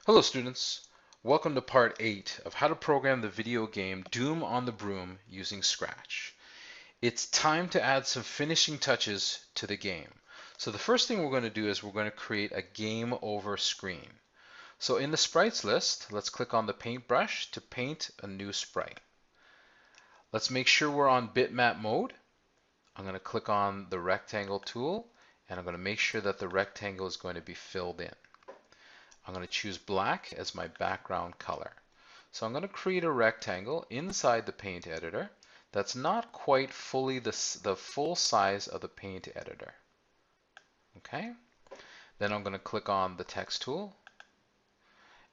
Hello students, welcome to part 8 of how to program the video game Doom on the Broom using Scratch. It's time to add some finishing touches to the game. So the first thing we're going to do is we're going to create a game over screen. So in the sprites list, let's click on the paintbrush to paint a new sprite. Let's make sure we're on bitmap mode. I'm going to click on the rectangle tool and I'm going to make sure that the rectangle is going to be filled in. I'm going to choose black as my background color. So I'm going to create a rectangle inside the paint editor that's not quite fully the full size of the paint editor. Okay. Then I'm going to click on the text tool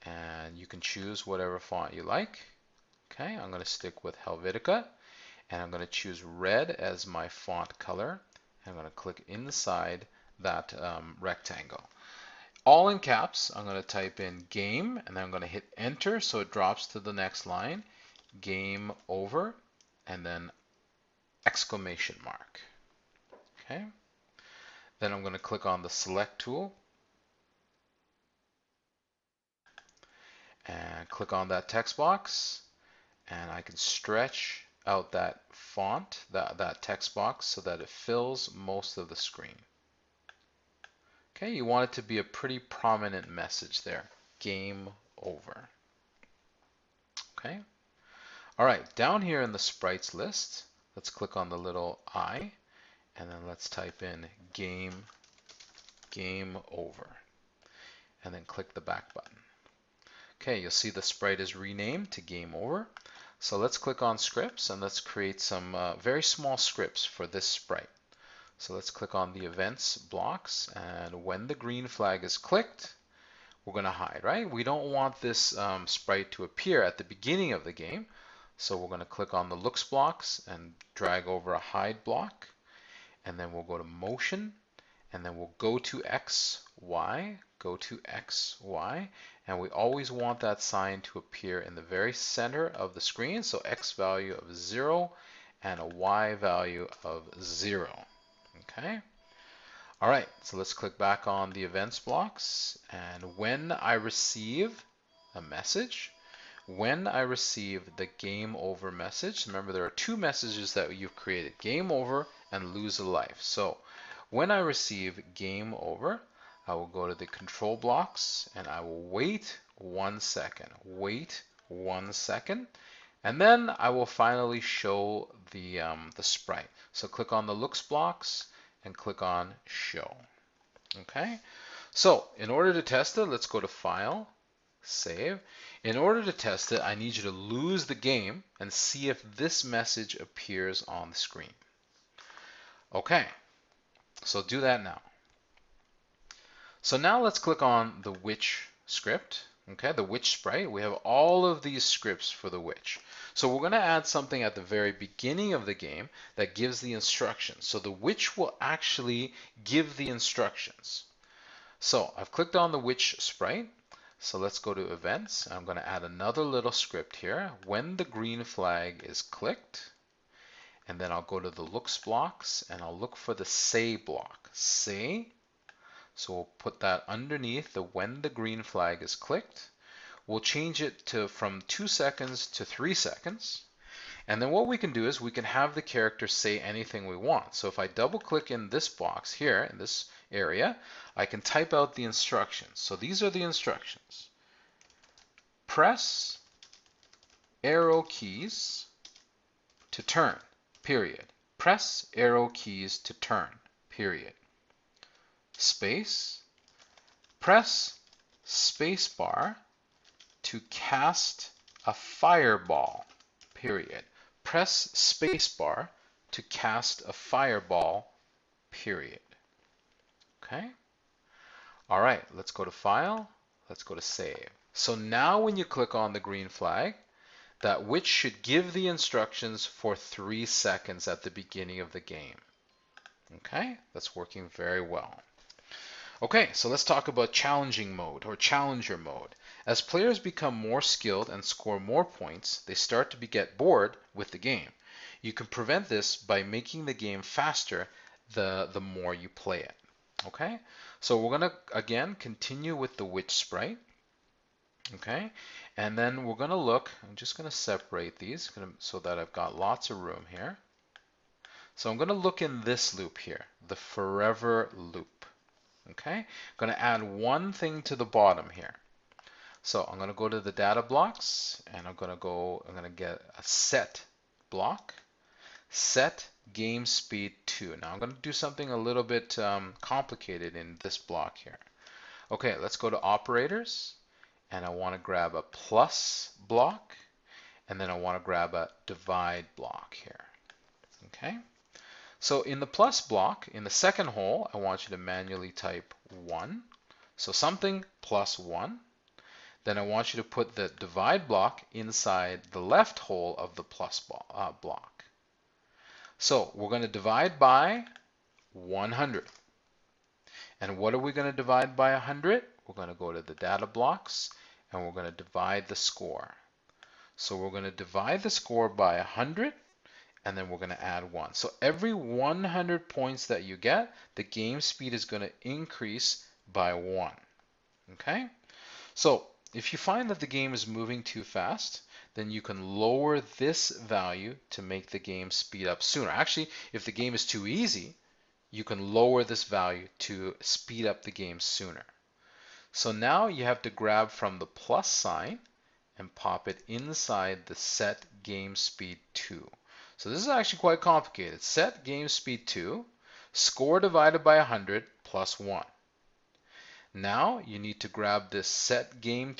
and you can choose whatever font you like. Okay, I'm going to stick with Helvetica and I'm going to choose red as my font color. I'm going to click inside that rectangle. All in caps, I'm going to type in game and then I'm going to hit enter so it drops to the next line, game over, and then exclamation mark. Okay. Then I'm going to click on the select tool and click on that text box and I can stretch out that font, that text box so that it fills most of the screen. Okay, you want it to be a pretty prominent message there, game over. Okay. All right, down here in the sprites list, let's click on the little I, and then let's type in game over, and then click the back button. Okay, you'll see the sprite is renamed to game over. So let's click on scripts and let's create some very small scripts for this sprite. So let's click on the events blocks, and when the green flag is clicked, we're going to hide, right? We don't want this sprite to appear at the beginning of the game. So we're going to click on the looks blocks and drag over a hide block. And then we'll go to motion. And then we'll go to X, Y, go to X, Y. And we always want that sign to appear in the very center of the screen. So X value of 0 and a Y value of 0. Okay. All right, so let's click back on the events blocks. And when I receive a message, when I receive the game over message, remember there are two messages that you've created, game over and lose a life. So when I receive game over, I will go to the control blocks and I will wait 1 second, and then I will finally show the sprite. So click on the looks blocks and click on show. Okay, so in order to test it, let's go to File, Save. In order to test it, I need you to lose the game and see if this message appears on the screen. Okay, so do that now. So now let's click on the witch script. Okay, the witch sprite. We have all of these scripts for the witch. So we're going to add something at the very beginning of the game that gives the instructions. So the witch will actually give the instructions. So I've clicked on the witch sprite. So let's go to events. I'm going to add another little script here. When the green flag is clicked, and then I'll go to the looks blocks and I'll look for the say block. Say. So we'll put that underneath the when the green flag is clicked. We'll change it to from 2 seconds to 3 seconds. And then what we can do is we can have the character say anything we want. So if I double click in this box here, in this area, I can type out the instructions. So these are the instructions. Press arrow keys to turn, period. Press arrow keys to turn, period. Space. Press space bar to cast a fireball, period. Press spacebar to cast a fireball, period. Okay? All right, let's go to File. Let's go to Save. So now when you click on the green flag, that witch should give the instructions for 3 seconds at the beginning of the game. Okay? That's working very well. Okay, so let's talk about challenging mode or challenger mode. As players become more skilled and score more points, they start to get bored with the game. You can prevent this by making the game faster the more you play it. Okay, so we're going to again continue with the witch sprite. Okay, and then we're going to look, I'm just going to separate these so that I've got lots of room here. So I'm going to look in this loop here, the forever loop. Okay, I'm going to add one thing to the bottom here. So I'm going to go to the data blocks and I'm going to get a set block, set game speed 2. Now I'm going to do something a little bit complicated in this block here. Okay, let's go to operators and I want to grab a plus block and then I want to grab a divide block here. Okay, so in the plus block, in the second hole, I want you to manually type 1. So something plus 1. Then I want you to put the divide block inside the left hole of the plus block. So we're going to divide by 100. And what are we going to divide by 100? We're going to go to the data blocks and we're going to divide the score. So we're going to divide the score by 100 and then we're going to add 1. So every 100 points that you get, the game speed is going to increase by 1. Okay? So if you find that the game is moving too fast, then you can lower this value to make the game speed up sooner. Actually, if the game is too easy, you can lower this value to speed up the game sooner. So now you have to grab from the plus sign and pop it inside the set game speed 2. So this is actually quite complicated. Set game speed 2, score divided by 100 plus 1. Now you need to grab this set game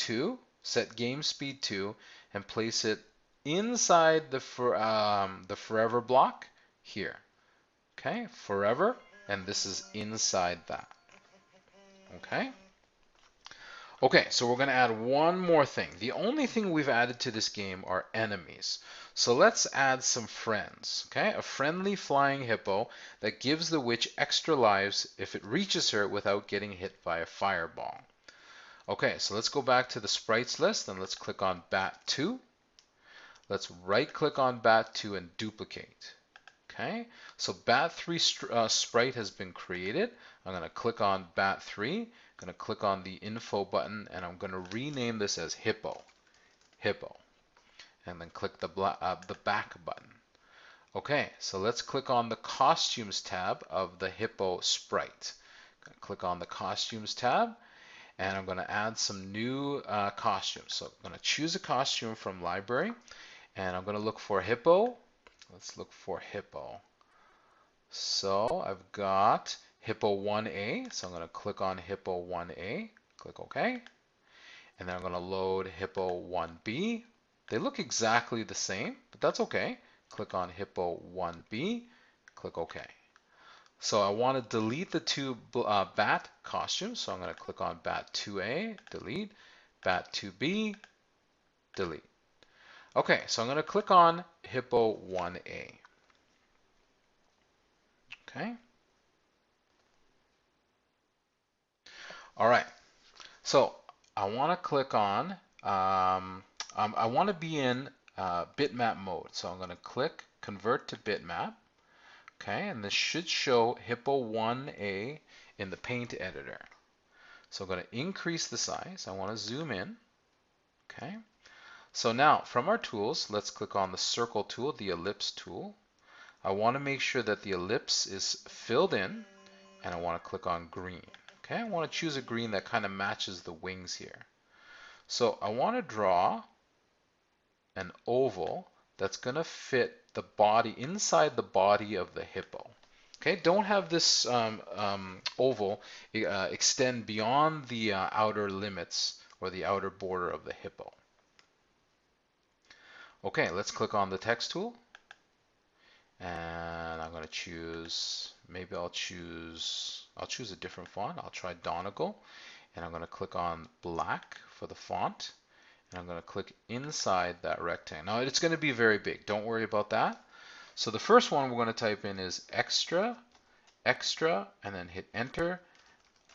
speed 2, and place it inside the forever block here. Okay, forever, and this is inside that. Okay. Okay, so we're going to add one more thing. The only thing we've added to this game are enemies. So let's add some friends. Okay, a friendly flying hippo that gives the witch extra lives if it reaches her without getting hit by a fireball. Okay, so let's go back to the sprites list and let's click on Bat2. Let's right click on Bat2 and duplicate. Okay, so Bat3 sprite has been created. I'm going to click on Bat3. I'm going to click on the info button and I'm going to rename this as Hippo. Hippo. And then click the back button. Okay, so let's click on the costumes tab of the Hippo sprite. Click on the costumes tab and I'm going to add some new costumes. So I'm going to choose a costume from library and I'm going to look for Hippo. Let's look for Hippo. So I've got Hippo 1A. So I'm going to click on Hippo 1A. Click OK. And then I'm going to load Hippo 1B. They look exactly the same, but that's okay. Click on Hippo 1B. Click OK. So I want to delete the two bat costumes. So I'm going to click on Bat 2A, delete, Bat 2B, delete. Okay, so I'm going to click on Hippo 1A. Okay. All right. So I want to click on, I want to be in bitmap mode. So I'm going to click convert to bitmap. Okay, and this should show Hippo 1A in the paint editor. So I'm going to increase the size. I want to zoom in. Okay. So now from our tools, let's click on the circle tool, the ellipse tool. I want to make sure that the ellipse is filled in and I want to click on green. Okay, I want to choose a green that kind of matches the wings here. So I want to draw an oval that's going to fit the body inside the body of the hippo. Okay, don't have this oval extend beyond the outer limits or the outer border of the hippo. Okay, let's click on the text tool. And I'm going to choose, maybe I'll choose a different font. I'll try Donegal. And I'm going to click on black for the font. And I'm going to click inside that rectangle. Now it's going to be very big. Don't worry about that. So the first one we're going to type in is extra, extra, and then hit enter,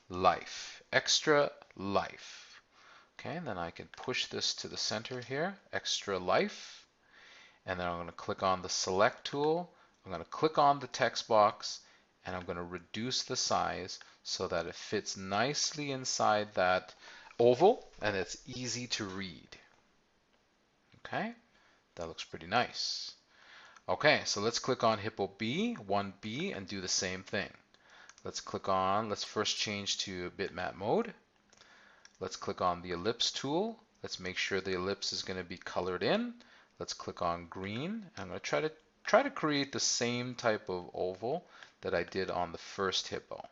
life, extra life. Okay, and then I can push this to the center here, extra life. And then I'm going to click on the select tool. I'm going to click on the text box and I'm going to reduce the size so that it fits nicely inside that oval and it's easy to read. Okay, that looks pretty nice. Okay, so let's click on Hippo B, 1B, and do the same thing. Let's first change to bitmap mode. Let's click on the ellipse tool. Let's make sure the ellipse is going to be colored in. Let's click on green. I'm going to try to create the same type of oval that I did on the first hippo.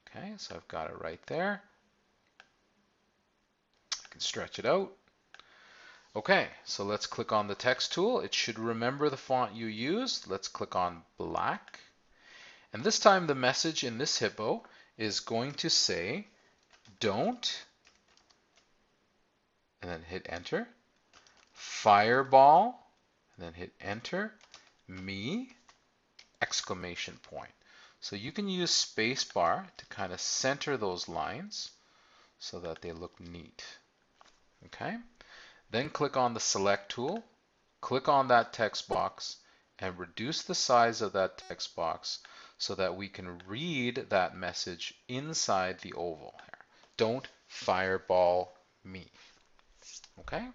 Okay, so I've got it right there. I can stretch it out. Okay, so let's click on the text tool. It should remember the font you used. Let's click on black. And this time the message in this hippo is going to say, don't, and then hit enter, fireball, and then hit enter, me, exclamation point. So you can use spacebar to kind of center those lines so that they look neat. Okay? Then click on the select tool, click on that text box, and reduce the size of that text box so that we can read that message inside the oval here. Don't fireball me. Okay?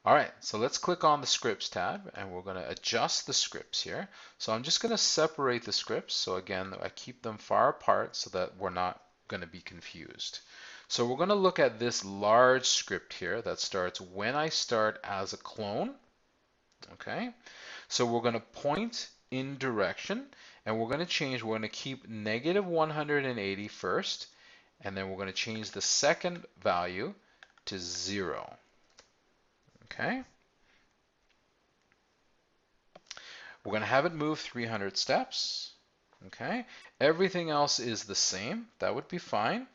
All right, so let's click on the scripts tab and we're going to adjust the scripts here. So I'm just going to separate the scripts. So again, I keep them far apart so that we're not going to be confused. So we're going to look at this large script here that starts when I start as a clone. Okay, so we're going to point in direction and we're going to keep negative 180 first, and then we're going to change the second value to 0. Okay, we're going to have it move 300 steps. Okay, everything else is the same. That would be fine.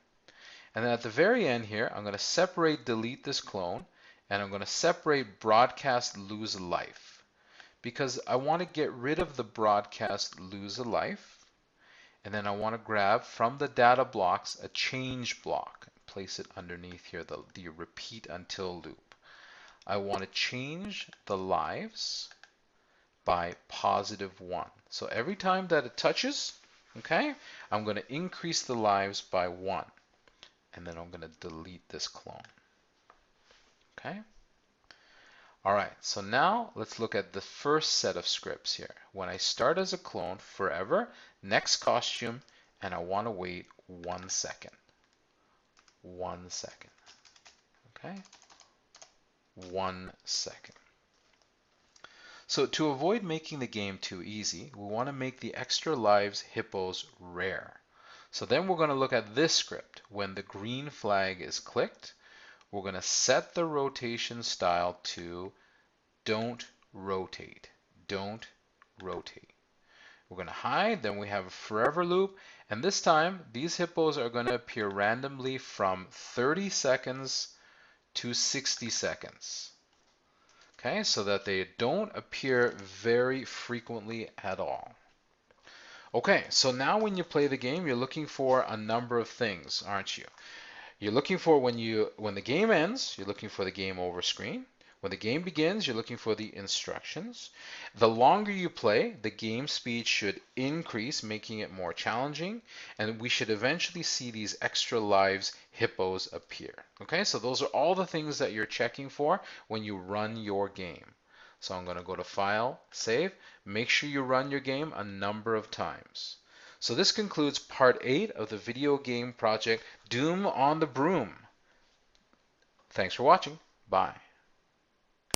And then at the very end here, I'm going to separate delete this clone, and I'm going to separate broadcast lose a life, because I want to get rid of the broadcast lose a life, and then I want to grab from the data blocks a change block, place it underneath here, the repeat until loop. I want to change the lives by +1. So every time that it touches, okay, I'm going to increase the lives by 1. And then I'm going to delete this clone. Okay. All right, so now let's look at the first set of scripts here. When I start as a clone, forever, next costume, and I want to wait 1 second. 1 second. Okay. 1 second. So to avoid making the game too easy, we want to make the extra lives hippos rare. So then we're going to look at this script. When the green flag is clicked, we're going to set the rotation style to don't rotate. Don't rotate. We're going to hide, then we have a forever loop, and this time these hippos are going to appear randomly from 30 seconds to 60 seconds. Okay, so that they don't appear very frequently at all. Okay, so now when you play the game, you're looking for a number of things, aren't you? You're looking for when the game ends, you're looking for the game over screen. When the game begins, you're looking for the instructions. The longer you play, the game speed should increase, making it more challenging, and we should eventually see these extra lives hippos appear. Okay, so those are all the things that you're checking for when you run your game. So I'm going to go to File, Save. Make sure you run your game a number of times. So this concludes part 8 of the video game project Doom on the Broom. Thanks for watching. Bye.